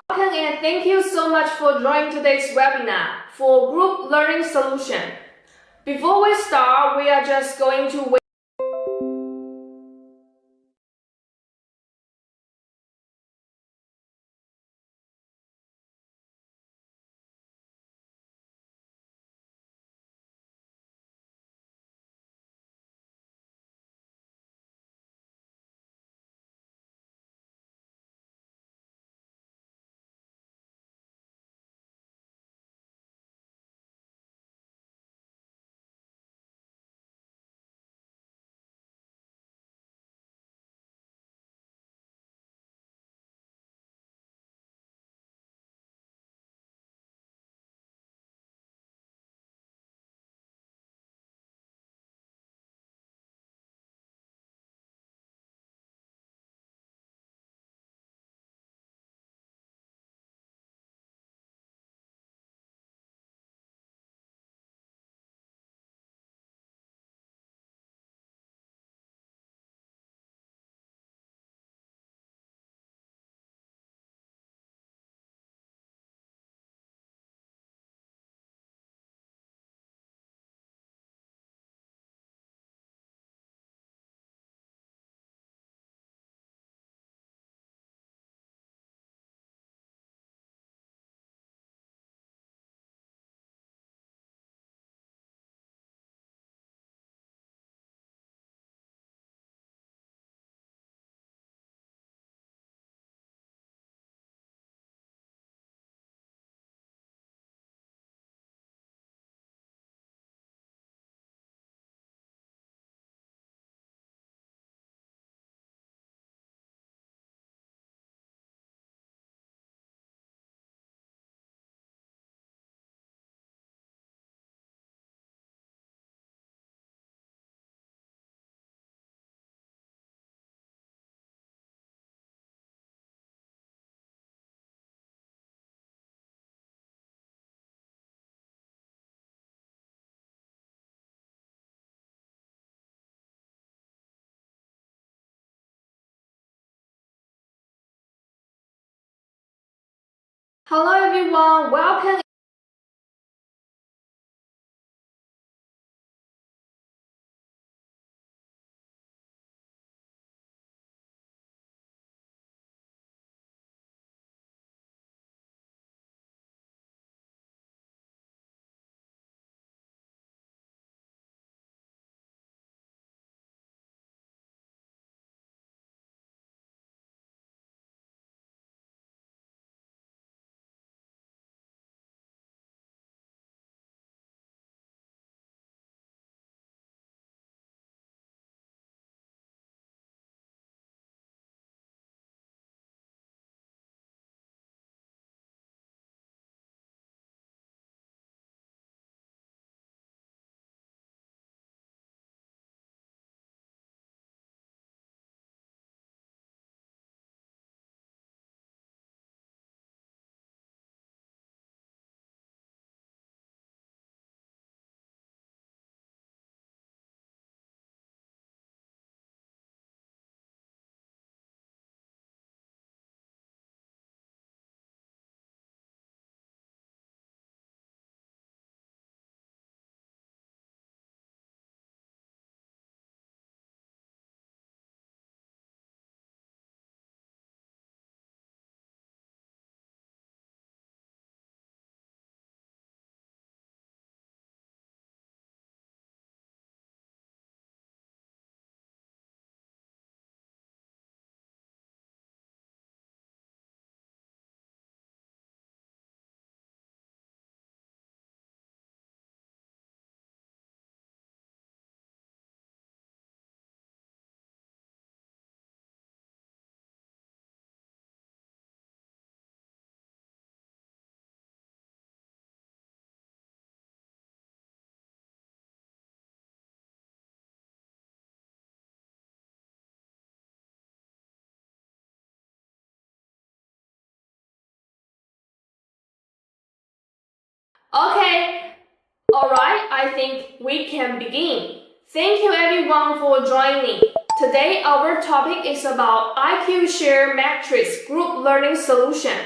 Welcome and thank you so much for joining today's webinar for Group Learning Solution. Before we start, we are just going to wait. Hello everyone, welcome. Okay, alright, I think we can begin. Thank you everyone for joining. Today our topic is about IQShare Matrix Group Learning Solution.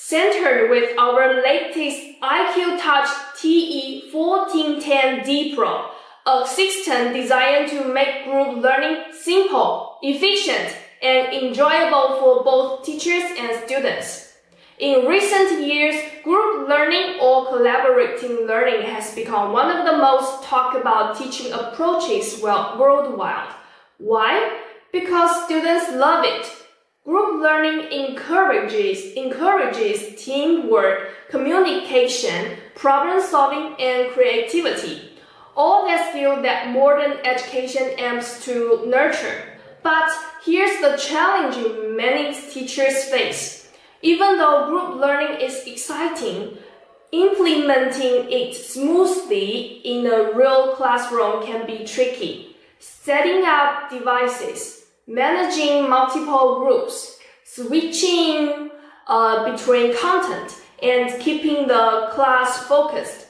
centered with our latest IQ Touch TE1410D Pro, a system designed to make group learning simple, efficient, and enjoyable for both teachers and students. In recent years, group learning or collaborating learning has become one of the most talked about teaching approaches worldwide. Why? Because students love it. Group learning encourages teamwork, communication, problem-solving, and creativity. All the skills that modern education aims to nurture. But here's the challenge many teachers face. Even though group learning is exciting, implementing it smoothly in a real classroom can be tricky. Setting up devices, managing multiple groups, switching between content, and keeping the class focused.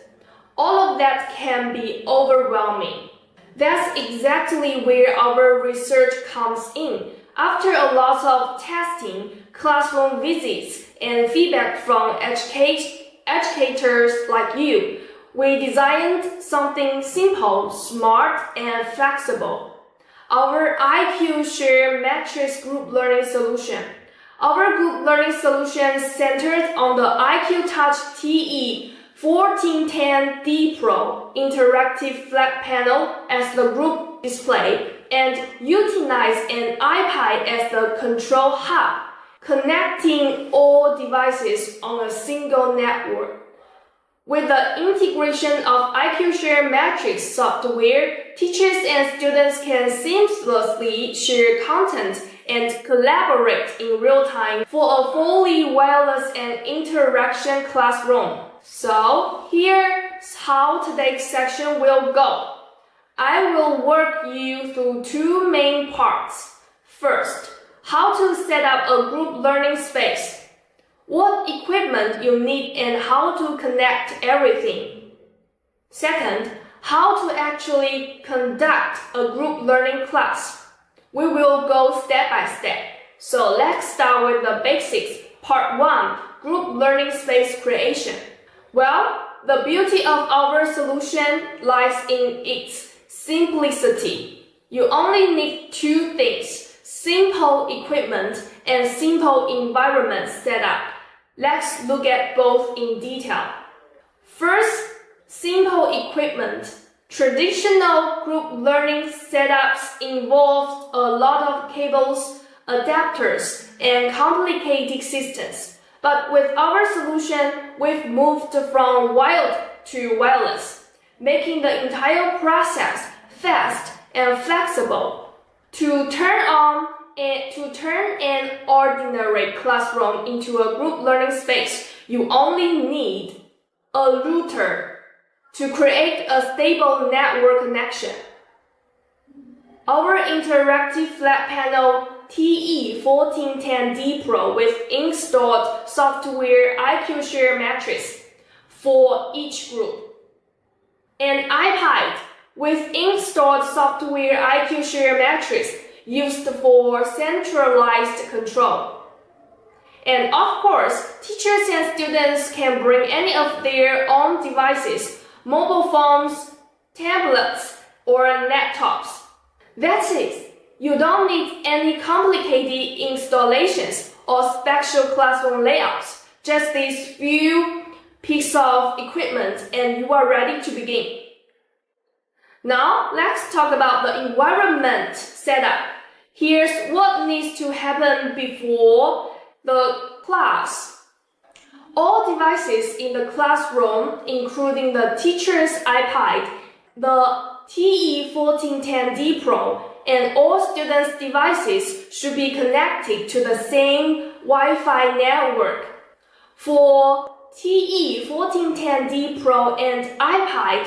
All of that can be overwhelming. That's exactly where our research comes in. After a lot of testing, classroom visits, and feedback from educators like you, we designed something simple, smart, and flexible. Our IQShare Matrix Group Learning Solution. Our group learning solution centered on the IQ Touch TE1410D Pro interactive flat panel as the group display and utilize an iPad as the control hub, connecting all devices on a single network. With the integration of IQShare Matrix software, teachers and students can seamlessly share content and collaborate in real time for a fully wireless and interaction classroom. So, here's how today's section will go. I will walk you through two main parts. First, how to set up a group learning space. What equipment you need and how to connect everything. Second, how to actually conduct a group learning class. We will go step by step. So let's start with the basics. Part 1, Group Learning Space Creation. Well, the beauty of our solution lies in its simplicity. You only need two things, simple equipment and simple environment setup. Let's look at both in detail. First, simple equipment. Traditional group learning setups involve a lot of cables, adapters, and complicated systems. But with our solution, we've moved from wired to wireless, making the entire process fast and flexible. To turn an ordinary classroom into a group learning space, you only need a router to create a stable network connection. Our interactive flat panel TE1410D Pro with installed software IQShare Matrix for each group. An iPad with installed software IQShare Matrix used for centralized control. And of course, teachers and students can bring any of their own devices, mobile phones, tablets, or laptops. That's it. You don't need any complicated installations or special classroom layouts. Just these few pieces of equipment and you are ready to begin. Now, let's talk about the environment setup. Here's what needs to happen before the class. All devices in the classroom, including the teacher's iPad, the TE1410D Pro, and all students' devices should be connected to the same Wi-Fi network. For TE1410D Pro and iPad,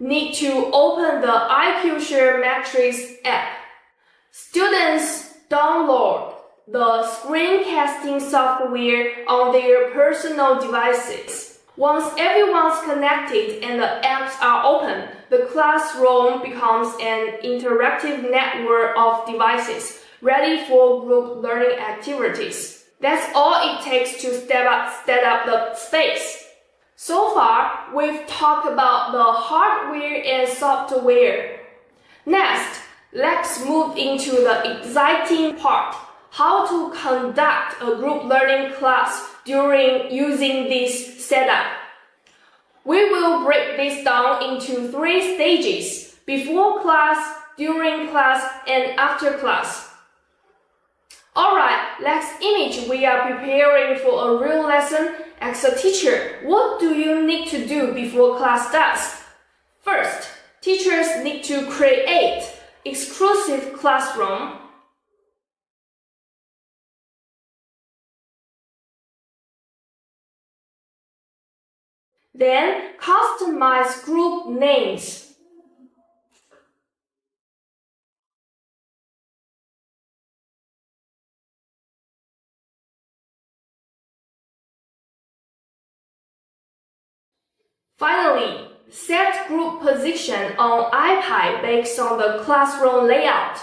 need to open the IQShare Matrix app. Students download the screencasting software on their personal devices. Once everyone's connected and the apps are open, the classroom becomes an interactive network of devices ready for group learning activities. That's all it takes to set up the space. So far, we've talked about the hardware and software. Next, let's move into the exciting part, how to conduct a group learning class during using this setup. We will break this down into 3 stages: before class, during class, and after class. Alright, next image, we are preparing for a real lesson. As a teacher, what do you need to do before class starts? First, teachers need to create exclusive classroom. Then, customize group names. Finally, set group position on iPad based on the classroom layout.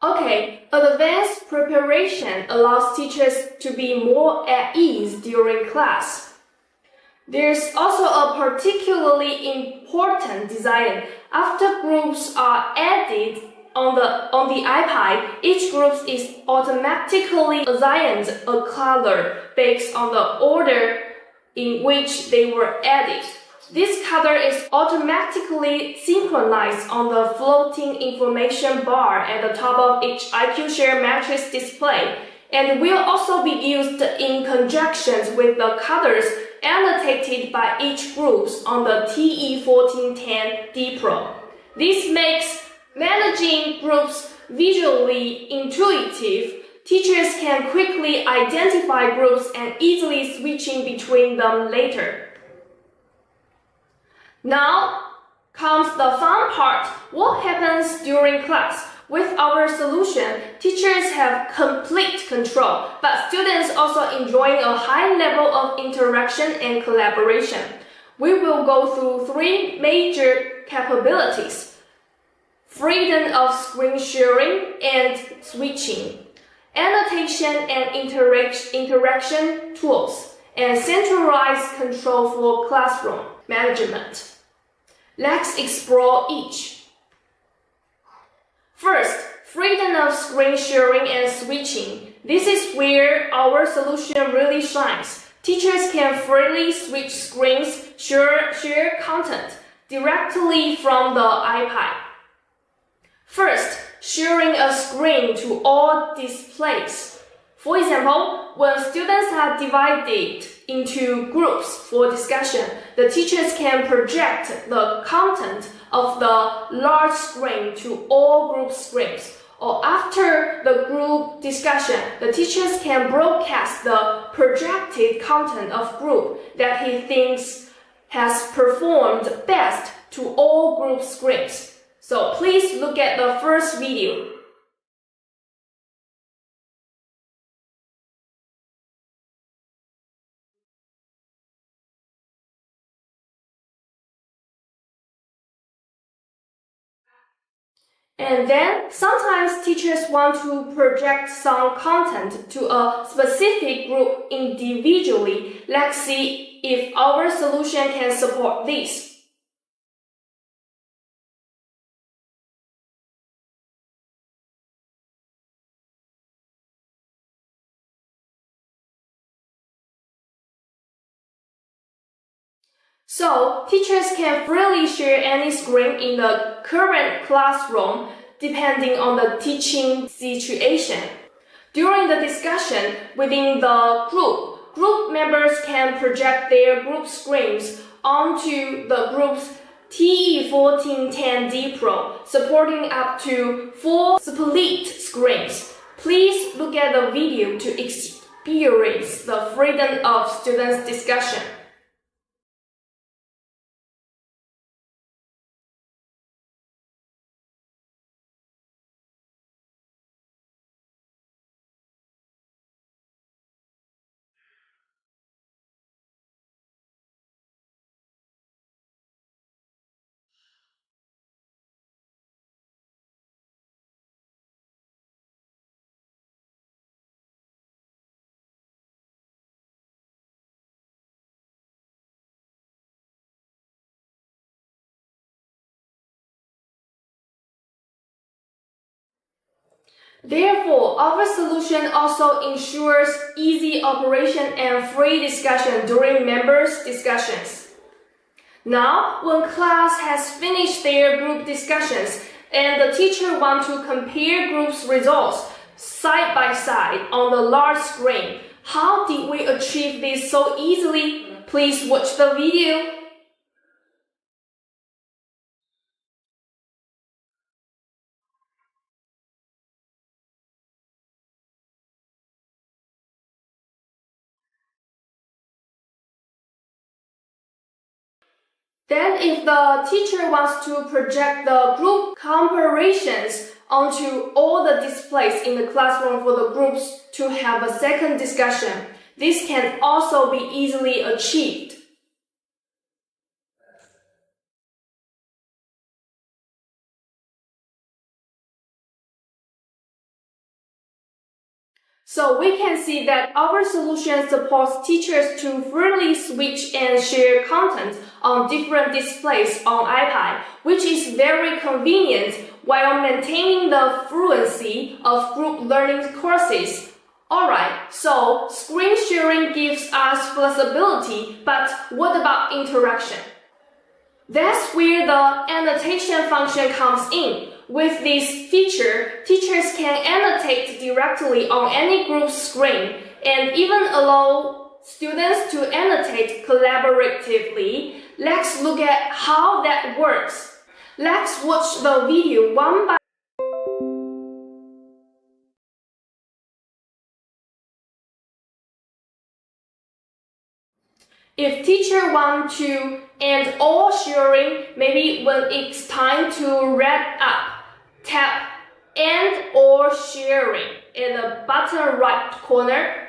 Okay, advanced preparation allows teachers to be more at ease during class. There's also a particularly important design. After groups are added on the iPad, each group is automatically assigned a color based on the order in which they were added. This color is automatically synchronized on the floating information bar at the top of each IQShare matrix display, and will also be used in conjunction with the colors annotated by each group on the TE1410D Pro. This makes managing groups visually intuitive. Teachers can quickly identify groups and easily switching between them later. Now comes the fun part. What happens during class? With our solution, teachers have complete control, but students also enjoying a high level of interaction and collaboration. We will go through 3 major capabilities: freedom of screen sharing and switching, annotation and interaction tools, and centralized control for classroom management. Let's explore each. First, freedom of screen sharing and switching. This is where our solution really shines. Teachers can freely switch screens, share content directly from the iPad. First, sharing a screen to all displays. For example, when students are divided into groups for discussion, the teachers can project the content of the large screen to all group screens. Or after the group discussion, the teachers can broadcast the projected content of group that he thinks has performed best to all group screens. So please look at the first video. And then, sometimes teachers want to project some content to a specific group individually. Let's see if our solution can support this. So, teachers can freely share any screen in the current classroom depending on the teaching situation. During the discussion within the group members can project their group screens onto the group's TE1410D Pro, supporting up to 4 split screens. Please look at the video to experience the freedom of students' discussion. Therefore, our solution also ensures easy operation and free discussion during members' discussions. Now, when class has finished their group discussions and the teacher wants to compare groups' results side by side on the large screen, how did we achieve this so easily? Please watch the video. Then if the teacher wants to project the group comparisons onto all the displays in the classroom for the groups to have a second discussion, this can also be easily achieved. So we can see that our solution supports teachers to freely switch and share content on different displays on iPad, which is very convenient while maintaining the fluency of group learning courses. Alright, so screen sharing gives us flexibility, but what about interaction? That's where the annotation function comes in. With this feature, teachers can annotate directly on any group screen and even allow students to annotate collaboratively. Let's look at how that works. Let's watch the video one by one. If teacher want to end all sharing, maybe when it's time to wrap up, tap end all sharing in the bottom right corner.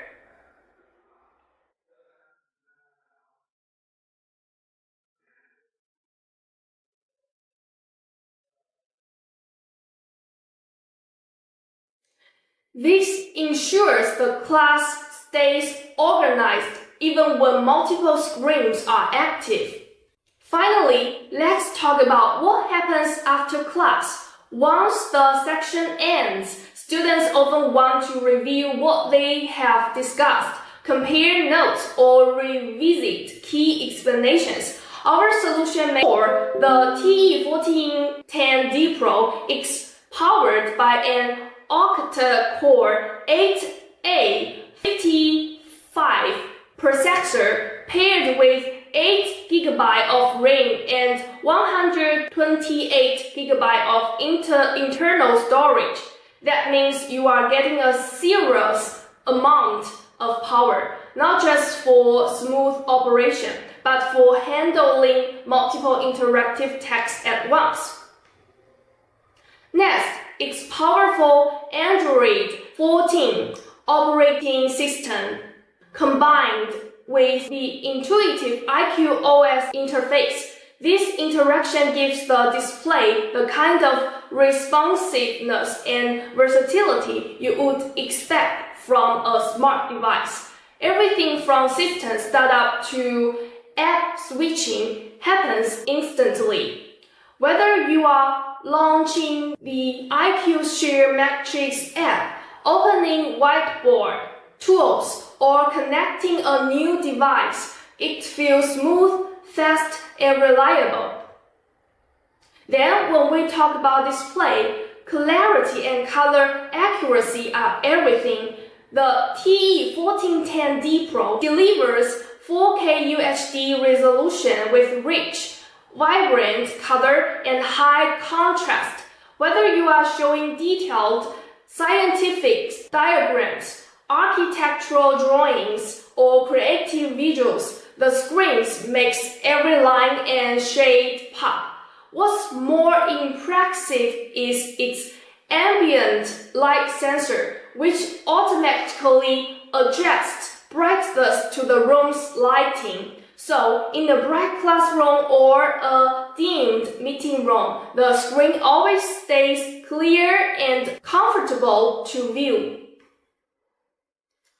This ensures the class stays organized even when multiple screens are active. Finally, let's talk about what happens after class. Once the section ends, students often want to review what they have discussed, compare notes, or revisit key explanations. Our solution for the TE1410D Pro is powered by an octa-core 8A55 processor paired with 8 GB of RAM and 128 GB of internal storage. That means you are getting a serious amount of power, not just for smooth operation, but for handling multiple interactive tasks at once. Next, it's powerful Android 14 operating system combined with the intuitive IQOS interface. This interaction gives the display the kind of responsiveness and versatility you would expect from a smart device. Everything from system startup to app switching happens instantly. Whether you are launching the IQShare Matrix app, opening whiteboard, tools, or connecting a new device, it feels smooth, fast, and reliable. Then, when we talk about display, clarity and color accuracy are everything. The TE1410D Pro delivers 4K UHD resolution with rich, vibrant color and high contrast. Whether you are showing detailed scientific diagrams, architectural drawings, or creative visuals, the screens makes every line and shade pop. What's more impressive is its ambient light sensor, which automatically adjusts brightness to the room's lighting. So, in a bright classroom or a dimmed meeting room, the screen always stays clear and comfortable to view.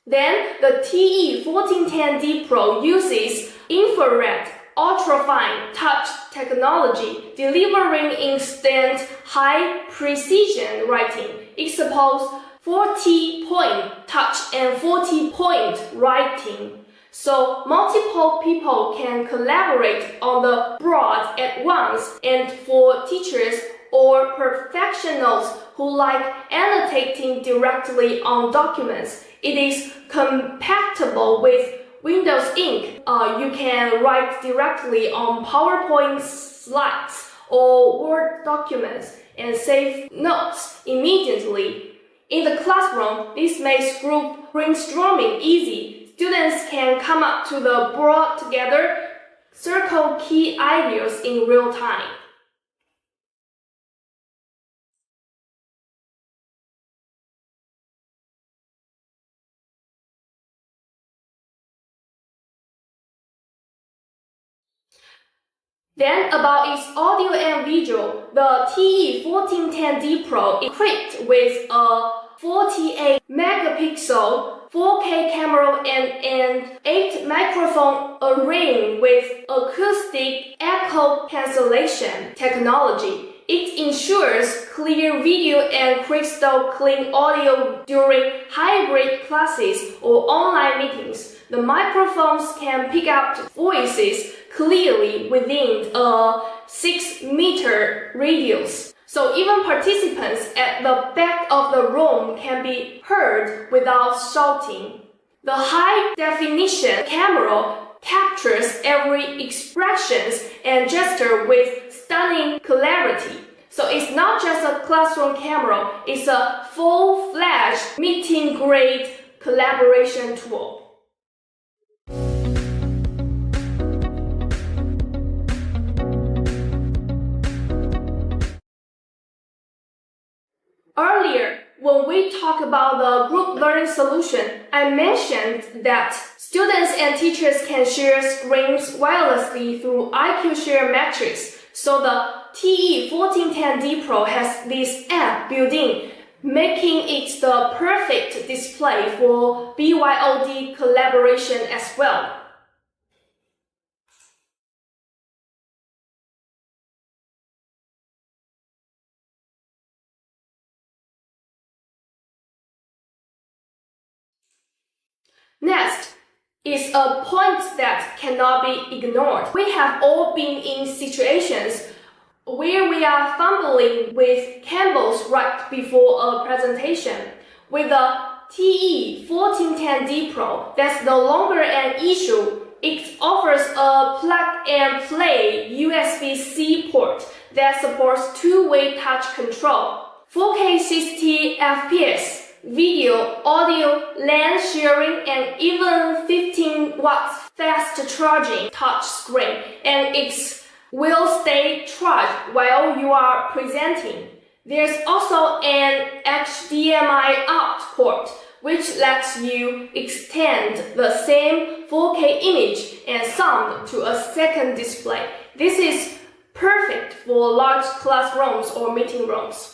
Then, the TE1410D Pro uses infrared ultrafine touch technology, delivering instant high-precision writing. It supports 40-point touch and 40-point writing. So multiple people can collaborate on the board at once, and for teachers or professionals who like annotating directly on documents, it is compatible with Windows Ink. You can write directly on PowerPoint slides or Word documents and save notes immediately. In the classroom, this makes group brainstorming easy. Students can come up to the board together, circle key ideas in real time. Then about its audio and visual, the TE1410D Pro is equipped with a 48 megapixel 4K camera and an 8 microphone array with acoustic echo cancellation technology. It ensures clear video and crystal clean audio during hybrid classes or online meetings. The microphones can pick up voices clearly within a 6-meter radius. So even participants at the back of the room can be heard without shouting. The high-definition camera captures every expression and gesture with stunning clarity. So it's not just a classroom camera, it's a full-fledged meeting-grade collaboration tool. Earlier, when we talked about the group learning solution, I mentioned that students and teachers can share screens wirelessly through IQShare metrics. So the TE1410D Pro has this app built in, making it the perfect display for BYOD collaboration as well. Next is a point that cannot be ignored. We have all been in situations where we are fumbling with cables right before a presentation. With the TE1410D Pro, that's no longer an issue. It offers a plug-and-play USB-C port that supports two-way touch control, 4K 60 FPS, video, audio, LAN sharing, and even 15 watts fast charging touch screen, and it will stay charged while you are presenting. There's also an HDMI out port, which lets you extend the same 4K image and sound to a second display. This is perfect for large classrooms or meeting rooms.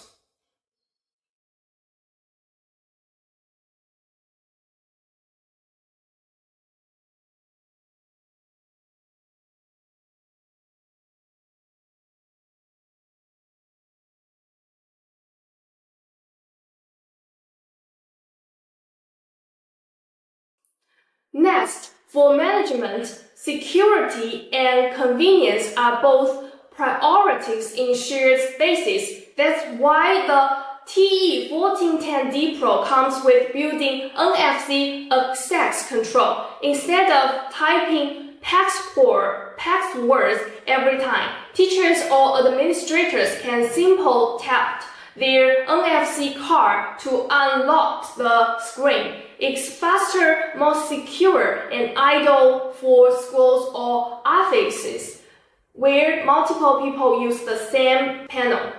Next, for management, security and convenience are both priorities in shared spaces. That's why the TE1410D Pro comes with built-in NFC access control. Instead of typing passwords every time, teachers or administrators can simply tap their NFC card to unlock the screen. It's faster, more secure, and ideal for schools or offices where multiple people use the same panel.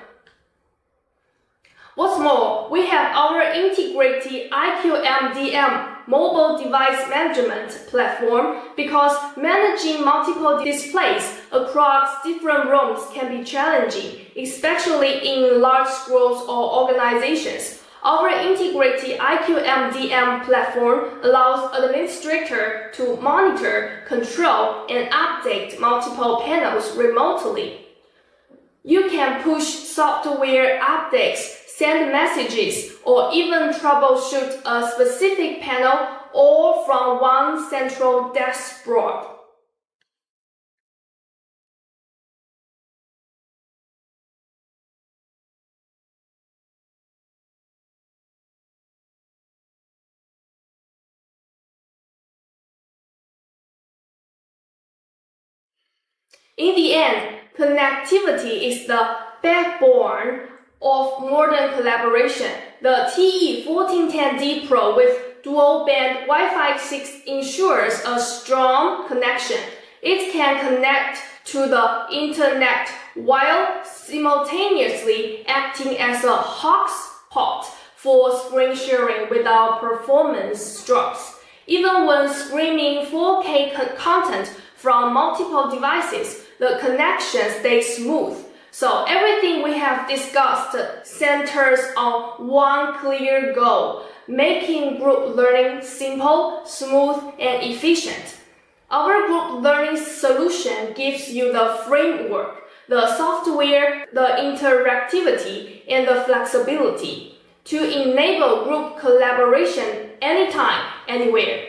What's more, we have our integrated IQMDM mobile device management platform because managing multiple displays across different rooms can be challenging, especially in large schools or organizations. Our integrated IQMDM platform allows administrators to monitor, control, and update multiple panels remotely. You can push software updates, send messages, or even troubleshoot a specific panel all from one central dashboard. In the end, connectivity is the backbone of modern collaboration. The TE1410D Pro with dual-band Wi-Fi 6 ensures a strong connection. It can connect to the internet while simultaneously acting as a hotspot for screen sharing without performance drops. Even when streaming 4K content from multiple devices, the connection stays smooth. So everything we have discussed centers on one clear goal, making group learning simple, smooth, and efficient. Our group learning solution gives you the framework, the software, the interactivity, and the flexibility to enable group collaboration anytime, anywhere.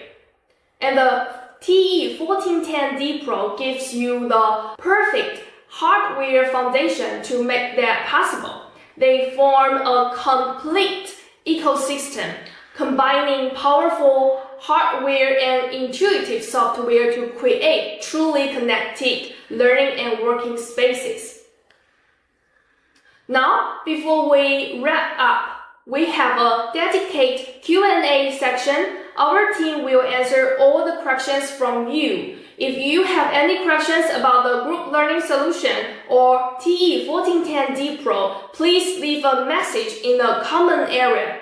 And the TE1410D Pro gives you the perfect hardware foundation to make that possible. They form a complete ecosystem, combining powerful hardware and intuitive software to create truly connected learning and working spaces. Now, before we wrap up, we have a dedicated Q&A section. Our team will answer all the questions from you. If you have any questions about the group learning solution or TE1410D Pro, please leave a message in the comment area.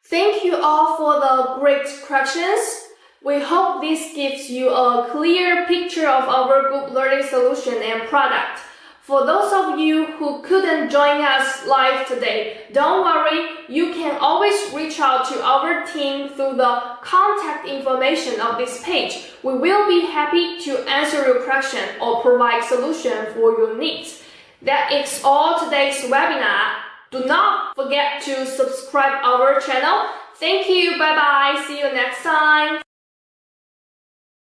Thank you all for the great questions. We hope this gives you a clear picture of our group learning solution and product. For those of you who couldn't join us live today, don't worry, you can always reach out to our team through the contact information of this page. We will be happy to answer your question or provide solution for your needs. That is all today's webinar. Do not forget to subscribe our channel. Thank you, bye bye, see you next time.